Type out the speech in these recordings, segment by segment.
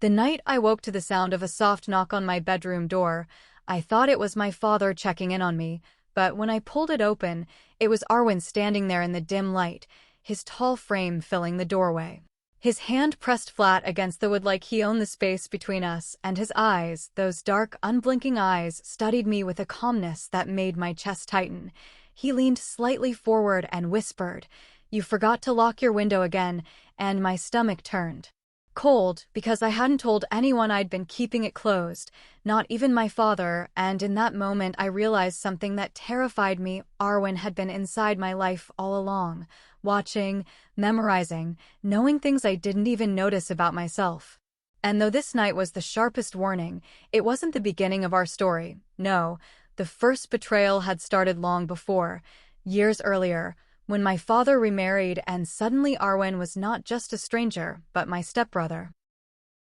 The night I woke to the sound of a soft knock on my bedroom door, I thought it was my father checking in on me, but when I pulled it open, it was Arwen standing there in the dim light, his tall frame filling the doorway. His hand pressed flat against the wood like he owned the space between us, and his eyes, those dark, unblinking eyes, studied me with a calmness that made my chest tighten. He leaned slightly forward and whispered, "You forgot to lock your window again," and my stomach turned cold because I hadn't told anyone I'd been keeping it closed, not even my father, and in that moment I realized something that terrified me. Arwen had been inside my life all along, watching, memorizing, knowing things I didn't even notice about myself. And though this night was the sharpest warning, it wasn't the beginning of our story. No, the first betrayal had started long before, years earlier, when my father remarried and suddenly Arwen was not just a stranger, but my stepbrother.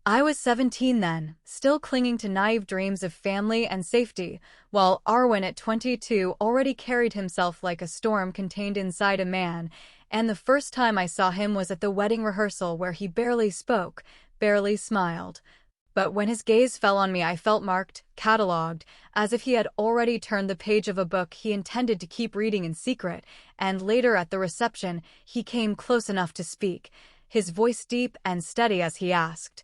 I was 17 then, still clinging to naive dreams of family and safety, while Arwen at 22 already carried himself like a storm contained inside a man, and the first time I saw him was at the wedding rehearsal where he barely spoke, barely smiled. But when his gaze fell on me, I felt marked, catalogued, as if he had already turned the page of a book he intended to keep reading in secret, and later at the reception, he came close enough to speak, his voice deep and steady as he asked,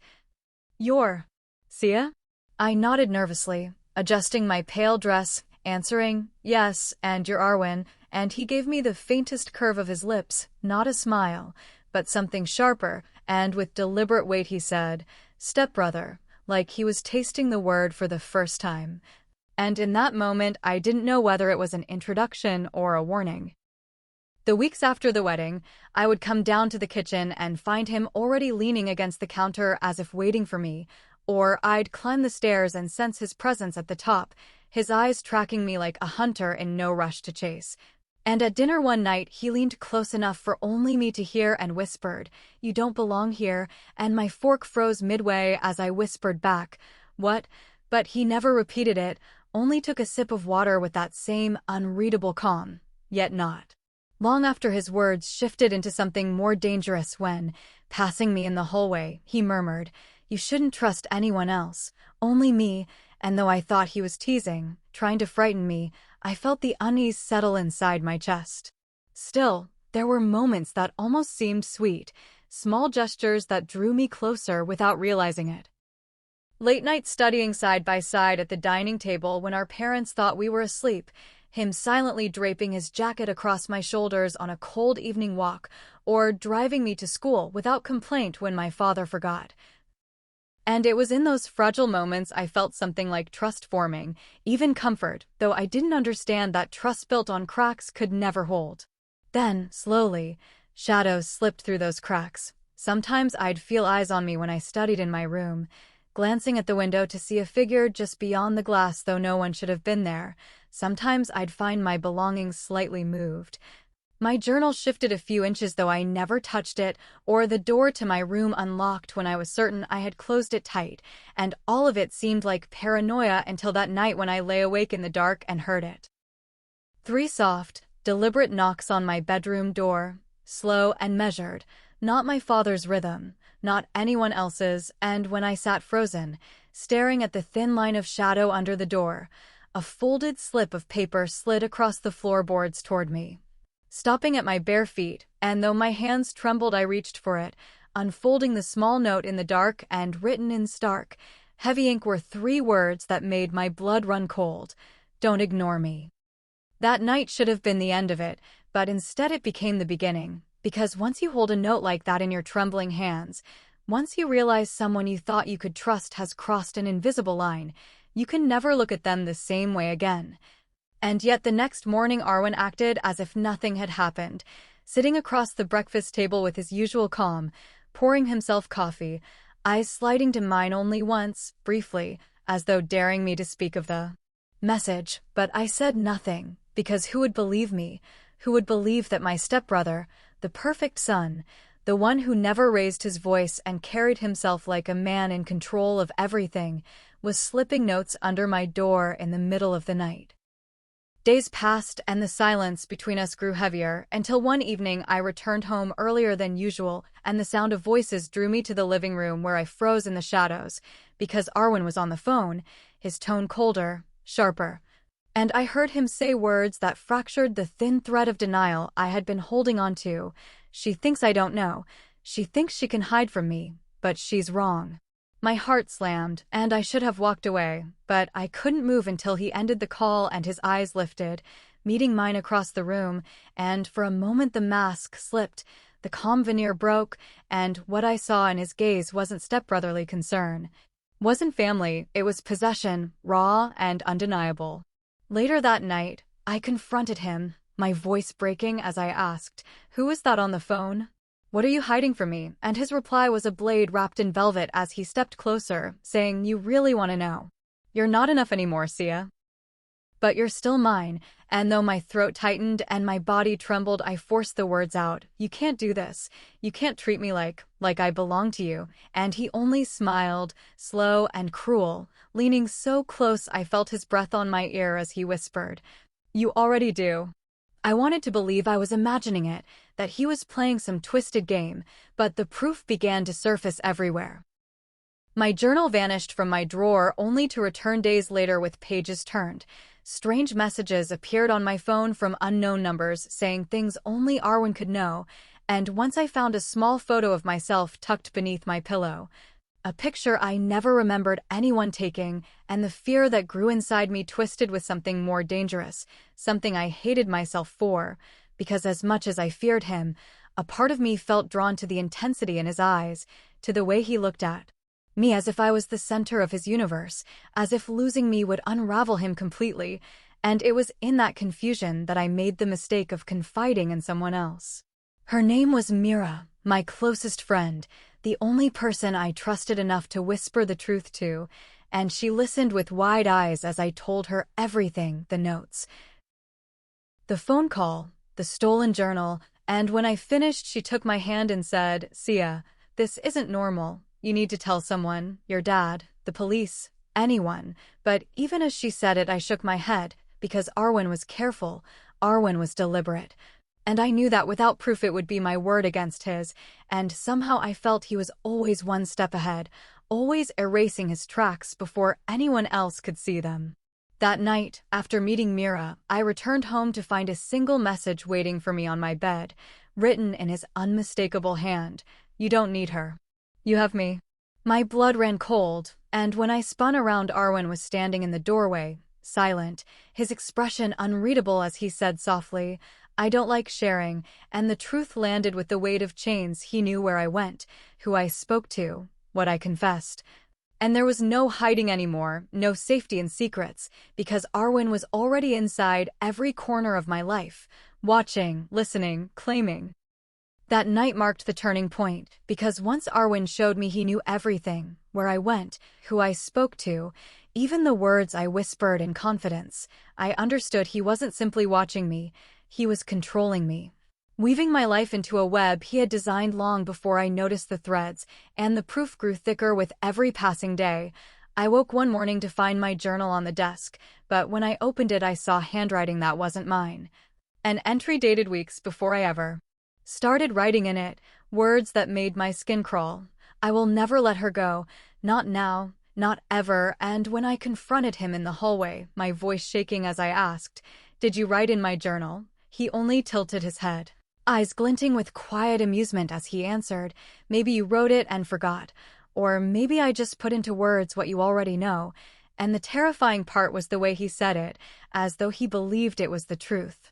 "You're Sia?" I nodded nervously, adjusting my pale dress, answering, "Yes, and you're Arwen," and he gave me the faintest curve of his lips, not a smile, but something sharper, and with deliberate weight he said, "Stepbrother," like he was tasting the word for the first time. And in that moment, I didn't know whether it was an introduction or a warning. The weeks after the wedding, I would come down to the kitchen and find him already leaning against the counter as if waiting for me, or I'd climb the stairs and sense his presence at the top, his eyes tracking me like a hunter in no rush to chase. And at dinner one night, he leaned close enough for only me to hear and whispered, "You don't belong here," and my fork froze midway as I whispered back, "What?" But he never repeated it, only took a sip of water with that same unreadable calm, yet not long after his words shifted into something more dangerous when, passing me in the hallway, he murmured, "You shouldn't trust anyone else, only me," and though I thought he was teasing, trying to frighten me, I felt the unease settle inside my chest. Still, there were moments that almost seemed sweet, small gestures that drew me closer without realizing it. Late night studying side by side at the dining table when our parents thought we were asleep, him silently draping his jacket across my shoulders on a cold evening walk, or driving me to school without complaint when my father forgot. And it was in those fragile moments I felt something like trust forming, even comfort, though I didn't understand that trust built on cracks could never hold. Then, slowly, shadows slipped through those cracks. Sometimes I'd feel eyes on me when I studied in my room, glancing at the window to see a figure just beyond the glass though no one should have been there. Sometimes I'd find my belongings slightly moved. My journal shifted a few inches though I never touched it, or the door to my room unlocked when I was certain I had closed it tight, and all of it seemed like paranoia until that night when I lay awake in the dark and heard it. 3 soft, deliberate knocks on my bedroom door, slow and measured, not my father's rhythm, not anyone else's, and when I sat frozen, staring at the thin line of shadow under the door, a folded slip of paper slid across the floorboards toward me, stopping at my bare feet, and though my hands trembled I reached for it, unfolding the small note in the dark and written in stark, heavy ink were 3 words that made my blood run cold: "Don't ignore me." That night should have been the end of it, but instead it became the beginning, because once you hold a note like that in your trembling hands, once you realize someone you thought you could trust has crossed an invisible line, you can never look at them the same way again. And yet the next morning Arwen acted as if nothing had happened, sitting across the breakfast table with his usual calm, pouring himself coffee, eyes sliding to mine only once, briefly, as though daring me to speak of the message. But I said nothing, because who would believe me? Who would believe that my stepbrother, the perfect son, the one who never raised his voice and carried himself like a man in control of everything, was slipping notes under my door in the middle of the night? Days passed and the silence between us grew heavier until one evening I returned home earlier than usual and the sound of voices drew me to the living room where I froze in the shadows because Arwen was on the phone, his tone colder, sharper. And I heard him say words that fractured the thin thread of denial I had been holding on to. She thinks I don't know. She thinks she can hide from me, but she's wrong. My heart slammed, and I should have walked away, but I couldn't move until he ended the call and his eyes lifted, meeting mine across the room, and for a moment the mask slipped, the calm veneer broke, and what I saw in his gaze wasn't stepbrotherly concern. Wasn't family, it was possession, raw and undeniable. Later that night, I confronted him, my voice breaking as I asked, "Who is that on the phone? What are you hiding from me?" And his reply was a blade wrapped in velvet as he stepped closer, saying, "You really want to know. You're not enough anymore, Sia. But you're still mine." And though my throat tightened and my body trembled, I forced the words out. "You can't do this. You can't treat me like I belong to you." And he only smiled, slow and cruel, leaning so close I felt his breath on my ear as he whispered, "You already do." I wanted to believe I was imagining it, that he was playing some twisted game, but the proof began to surface everywhere. My journal vanished from my drawer only to return days later with pages turned. Strange messages appeared on my phone from unknown numbers saying things only Arwen could know, and once I found a small photo of myself tucked beneath my pillow. A picture I never remembered anyone taking, and the fear that grew inside me twisted with something more dangerous, something I hated myself for, because as much as I feared him, a part of me felt drawn to the intensity in his eyes, to the way he looked at me as if I was the center of his universe, as if losing me would unravel him completely, and it was in that confusion that I made the mistake of confiding in someone else. Her name was Mira, my closest friend, the only person I trusted enough to whisper the truth to, and she listened with wide eyes as I told her everything, the notes, the phone call, the stolen journal, and when I finished she took my hand and said, "Sia, this isn't normal. You need to tell someone, your dad, the police, anyone." But even as she said it I shook my head, because Arwen was careful, Arwen was deliberate. And I knew that without proof it would be my word against his, and somehow I felt he was always one step ahead, always erasing his tracks before anyone else could see them. That night, after meeting Mira, I returned home to find a single message waiting for me on my bed, written in his unmistakable hand, "You don't need her. You have me." My blood ran cold, and when I spun around Arwen was standing in the doorway, silent, his expression unreadable as he said softly, "I don't like sharing," and the truth landed with the weight of chains. He knew where I went, who I spoke to, what I confessed. And there was no hiding anymore, no safety in secrets, because Arwen was already inside every corner of my life, watching, listening, claiming. That night marked the turning point, because once Arwen showed me he knew everything, where I went, who I spoke to, even the words I whispered in confidence, I understood he wasn't simply watching me, he was controlling me. Weaving my life into a web he had designed long before I noticed the threads, and the proof grew thicker with every passing day. I woke one morning to find my journal on the desk, but when I opened it I saw handwriting that wasn't mine. An entry dated weeks before I ever started writing in it, words that made my skin crawl. "I will never let her go, not now, not ever." And when I confronted him in the hallway, my voice shaking as I asked, "Did you write in my journal?" he only tilted his head, eyes glinting with quiet amusement as he answered, "Maybe you wrote it and forgot, or maybe I just put into words what you already know." And the terrifying part was the way he said it, as though he believed it was the truth.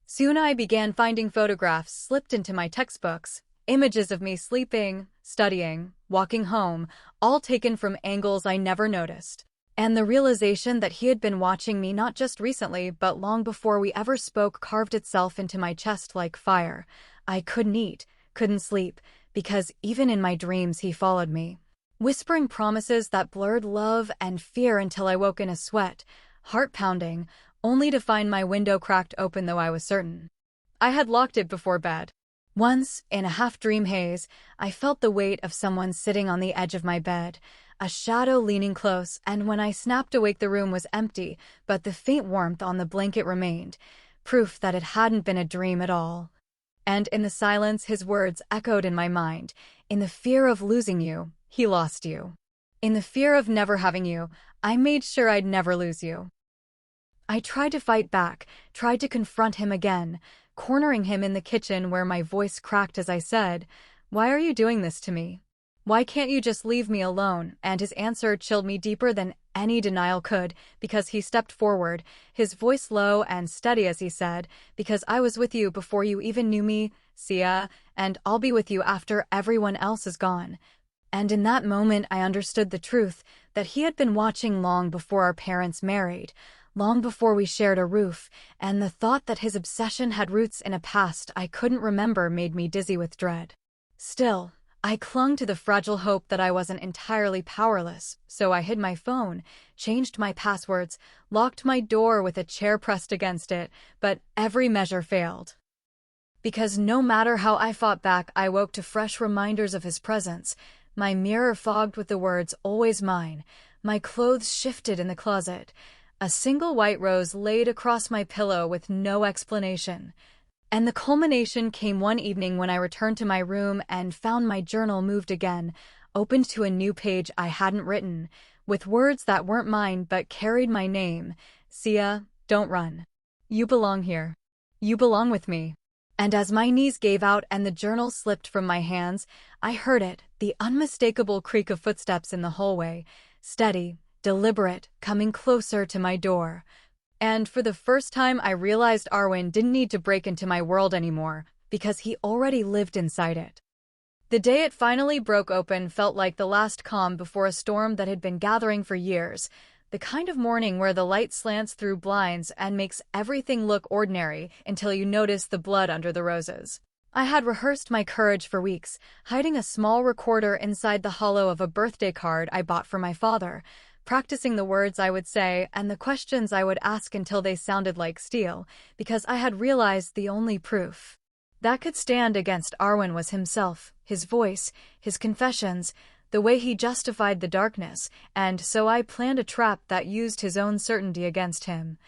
Soon I began finding photographs slipped into my textbooks, images of me sleeping, studying, walking home, all taken from angles I never noticed. And the realization that he had been watching me not just recently but long before we ever spoke carved itself into my chest like fire. I couldn't eat, couldn't sleep, because even in my dreams he followed me, whispering promises that blurred love and fear until I woke in a sweat, heart pounding, only to find my window cracked open though I was certain I had locked it before bed. Once, in a half-dream haze, I felt the weight of someone sitting on the edge of my bed, a shadow leaning close, and when I snapped awake the room was empty, but the faint warmth on the blanket remained, proof that it hadn't been a dream at all. And in the silence his words echoed in my mind. In the fear of losing you, he lost you. In the fear of never having you, I made sure I'd never lose you. I tried to fight back, tried to confront him again, cornering him in the kitchen where my voice cracked as I said, "Why are you doing this to me? Why can't you just leave me alone?" And his answer chilled me deeper than any denial could, because he stepped forward, his voice low and steady as he said, "Because I was with you before you even knew me, Sia, and I'll be with you after everyone else is gone." And in that moment I understood the truth, that he had been watching long before our parents married, long before we shared a roof, and the thought that his obsession had roots in a past I couldn't remember made me dizzy with dread. Still, I clung to the fragile hope that I wasn't entirely powerless, so I hid my phone, changed my passwords, locked my door with a chair pressed against it, but every measure failed. Because no matter how I fought back, I woke to fresh reminders of his presence, my mirror fogged with the words, "Always mine," my clothes shifted in the closet, a single white rose laid across my pillow with no explanation. And the culmination came one evening when I returned to my room and found my journal moved again, opened to a new page I hadn't written, with words that weren't mine but carried my name. "Sia, don't run. You belong here. You belong with me." And as my knees gave out and the journal slipped from my hands, I heard it, the unmistakable creak of footsteps in the hallway, steady, deliberate, coming closer to my door. And for the first time I realized Arwen didn't need to break into my world anymore, because he already lived inside it. The day it finally broke open felt like the last calm before a storm that had been gathering for years, the kind of morning where the light slants through blinds and makes everything look ordinary until you notice the blood under the roses. I had rehearsed my courage for weeks, hiding a small recorder inside the hollow of a birthday card I bought for my father, practicing the words I would say and the questions I would ask until they sounded like steel, because I had realized the only proof that could stand against Arwen was himself, his voice, his confessions, the way he justified the darkness, and so I planned a trap that used his own certainty against him.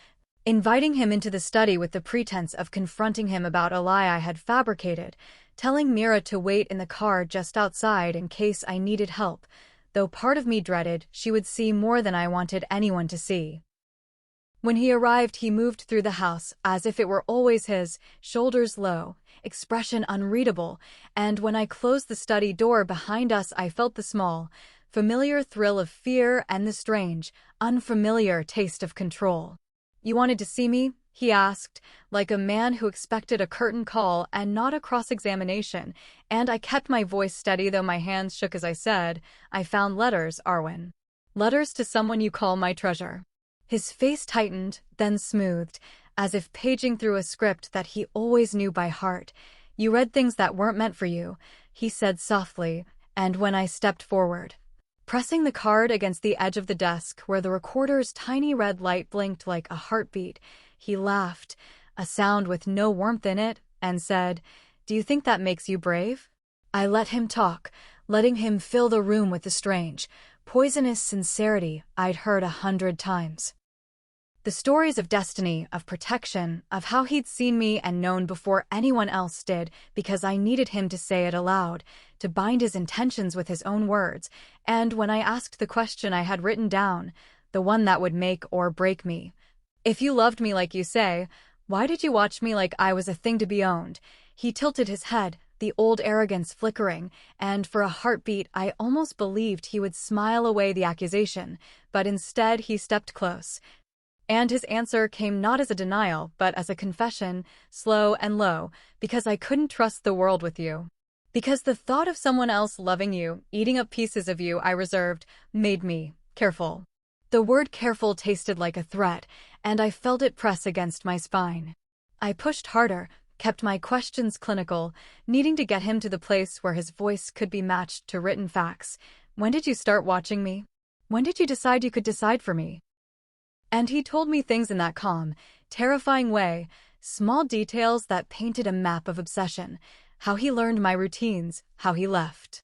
Inviting him into the study with the pretense of confronting him about a lie I had fabricated, telling Mira to wait in the car just outside in case I needed help, though part of me dreaded she would see more than I wanted anyone to see. When he arrived, he moved through the house as if it were always his, shoulders low, expression unreadable, and when I closed the study door behind us I felt the small, familiar thrill of fear and the strange, unfamiliar taste of control. "You wanted to see me?" he asked, like a man who expected a curtain call and not a cross-examination, and I kept my voice steady though my hands shook as I said, "I found letters, Arwen. Letters to someone you call my treasure." His face tightened, then smoothed, as if paging through a script that he always knew by heart. "You read things that weren't meant for you," he said softly, and when I stepped forward, pressing the card against the edge of the desk where the recorder's tiny red light blinked like a heartbeat, he laughed, a sound with no warmth in it, and said, "Do you think that makes you brave?" I let him talk, letting him fill the room with the strange, poisonous sincerity I'd heard 100 times. The stories of destiny, of protection, of how he'd seen me and known before anyone else did, because I needed him to say it aloud, to bind his intentions with his own words, and when I asked the question I had written down, the one that would make or break me, "If you loved me like you say, why did you watch me like I was a thing to be owned?" He tilted his head, the old arrogance flickering, and for a heartbeat I almost believed he would smile away the accusation, but instead he stepped close. And his answer came not as a denial, but as a confession, slow and low, "Because I couldn't trust the world with you. Because the thought of someone else loving you, eating up pieces of you I reserved, made me careful." The word careful tasted like a threat, and I felt it press against my spine. I pushed harder, kept my questions clinical, needing to get him to the place where his voice could be matched to written facts. "When did you start watching me? When did you decide you could decide for me?" And he told me things in that calm, terrifying way, small details that painted a map of obsession. how he learned my routines, how he left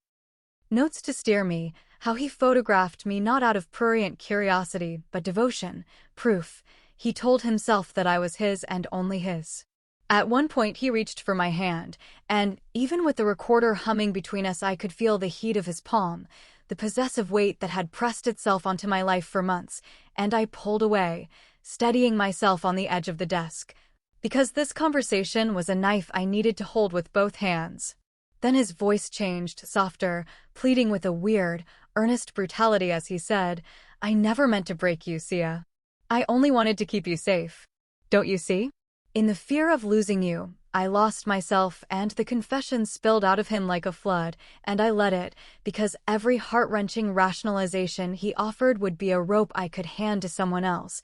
notes to steer me, how he photographed me not out of prurient curiosity but devotion, proof. He told himself that I was his and only his. At one point he reached for my hand, and even with the recorder humming between us I could feel the heat of his palm, the possessive weight that had pressed itself onto my life for months, and I pulled away, steadying myself on the edge of the desk. Because this conversation was a knife I needed to hold with both hands. Then his voice changed, softer, pleading with a weird, earnest brutality as he said, "I never meant to break you, Sia. I only wanted to keep you safe. Don't you see? In the fear of losing you, I lost myself," and the confession spilled out of him like a flood, and I let it, because every heart-wrenching rationalization he offered would be a rope I could hand to someone else.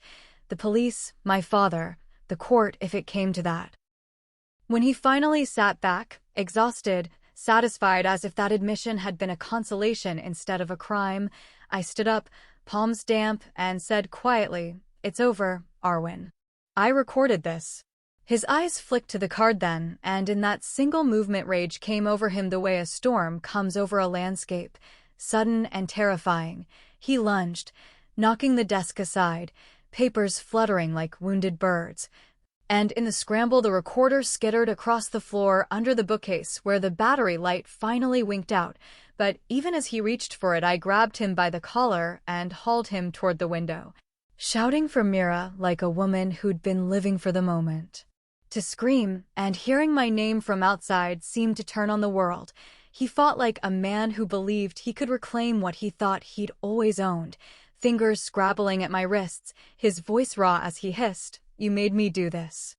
The police, my father, the court if it came to that. When he finally sat back, exhausted, satisfied as if that admission had been a consolation instead of a crime, I stood up, palms damp, and said quietly, "It's over, Arwen. I recorded this." His eyes flicked to the card then, and in that single movement rage came over him the way a storm comes over a landscape, sudden and terrifying. He lunged, knocking the desk aside, papers fluttering like wounded birds. And in the scramble the recorder skittered across the floor under the bookcase where the battery light finally winked out, but even as he reached for it I grabbed him by the collar and hauled him toward the window, shouting for Mira like a woman who'd been living for the moment. To scream, and hearing my name from outside seemed to turn on the world. He fought like a man who believed he could reclaim what he thought he'd always owned, fingers scrabbling at my wrists, his voice raw as he hissed, "You made me do this.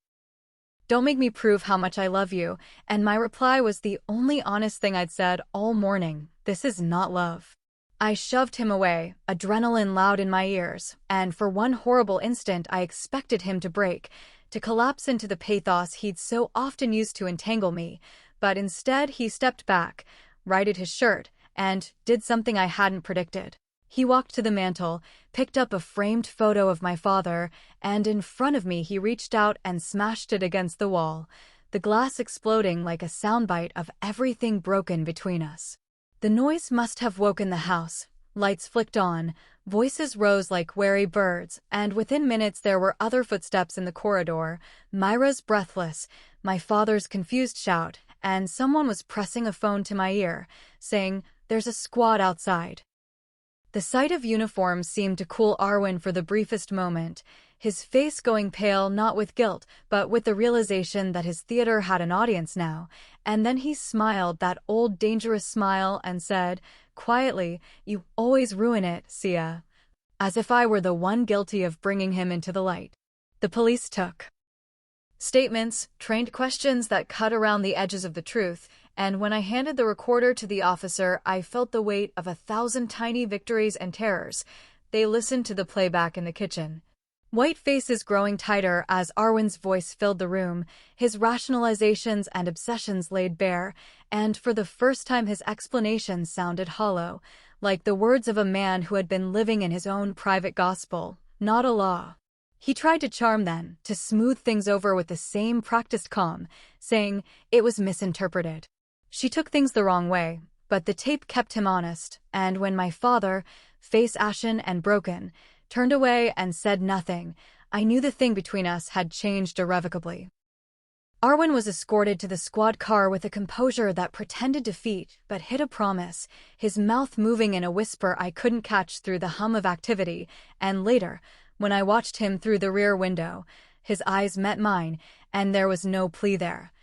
Don't make me prove how much I love you," and my reply was the only honest thing I'd said all morning. "This is not love." I shoved him away, adrenaline loud in my ears, and for one horrible instant I expected him to break, to collapse into the pathos he'd so often used to entangle me, but instead he stepped back, righted his shirt, and did something I hadn't predicted. He walked to the mantel, picked up a framed photo of my father, and in front of me he reached out and smashed it against the wall, the glass exploding like a soundbite of everything broken between us. The noise must have woken the house. Lights flicked on, voices rose like wary birds, and within minutes there were other footsteps in the corridor, Myra's breathless, my father's confused shout, and someone was pressing a phone to my ear, saying, "There's a squad outside." The sight of uniforms seemed to cool Arwen for the briefest moment, his face going pale not with guilt, but with the realization that his theater had an audience now, and then he smiled that old dangerous smile and said, quietly, "You always ruin it, Sia," as if I were the one guilty of bringing him into the light. The police took statements, trained questions that cut around the edges of the truth, and when I handed the recorder to the officer, I felt the weight of 1,000 tiny victories and terrors. They listened to the playback in the kitchen. White faces growing tighter as Arwen's voice filled the room, his rationalizations and obsessions laid bare, and for the first time his explanations sounded hollow, like the words of a man who had been living in his own private gospel, not a law. He tried to charm then, to smooth things over with the same practiced calm, saying it was misinterpreted. She took things the wrong way, but the tape kept him honest, and when my father, face ashen and broken, turned away and said nothing, I knew the thing between us had changed irrevocably. Arwen was escorted to the squad car with a composure that pretended defeat but hid a promise, his mouth moving in a whisper I couldn't catch through the hum of activity, and later, when I watched him through the rear window, his eyes met mine, and there was no plea there.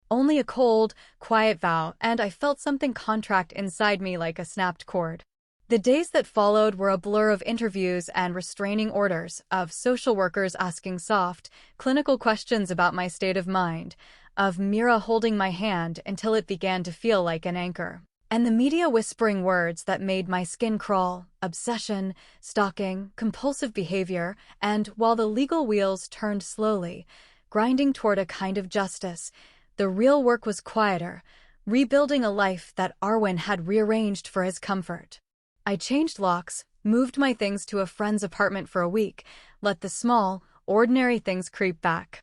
Only a cold, quiet vow, and I felt something contract inside me like a snapped cord. The days that followed were a blur of interviews and restraining orders, of social workers asking soft, clinical questions about my state of mind, of Mira holding my hand until it began to feel like an anchor, and the media whispering words that made my skin crawl, obsession, stalking, compulsive behavior, and while the legal wheels turned slowly, grinding toward a kind of justice, the real work was quieter, rebuilding a life that Arwen had rearranged for his comfort. I changed locks, moved my things to a friend's apartment for a week, let the small, ordinary things creep back.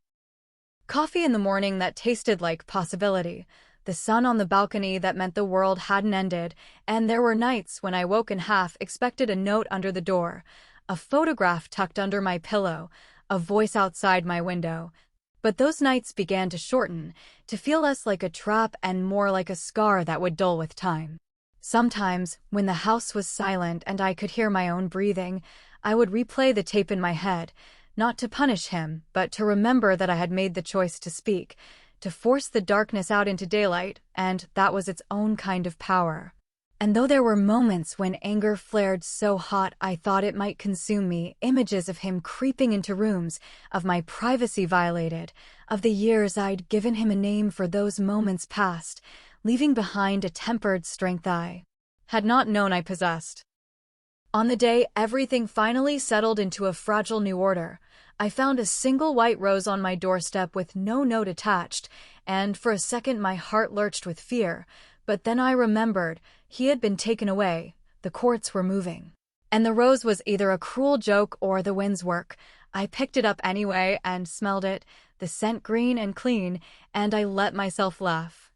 Coffee in the morning that tasted like possibility, the sun on the balcony that meant the world hadn't ended, and there were nights when I woke and half expected a note under the door, a photograph tucked under my pillow, a voice outside my window. But those nights began to shorten, to feel less like a trap and more like a scar that would dull with time. Sometimes, when the house was silent and I could hear my own breathing, I would replay the tape in my head, not to punish him, but to remember that I had made the choice to speak, to force the darkness out into daylight, and that was its own kind of power. And though there were moments when anger flared so hot I thought it might consume me, images of him creeping into rooms, of my privacy violated, of the years I'd given him a name for those moments passed, leaving behind a tempered strength I had not known I possessed. On the day everything finally settled into a fragile new order, I found a single white rose on my doorstep with no note attached, and for a second my heart lurched with fear, but then I remembered he had been taken away, the courts were moving. And the rose was either a cruel joke or the wind's work. I picked it up anyway and smelled it, the scent green and clean, and I let myself laugh.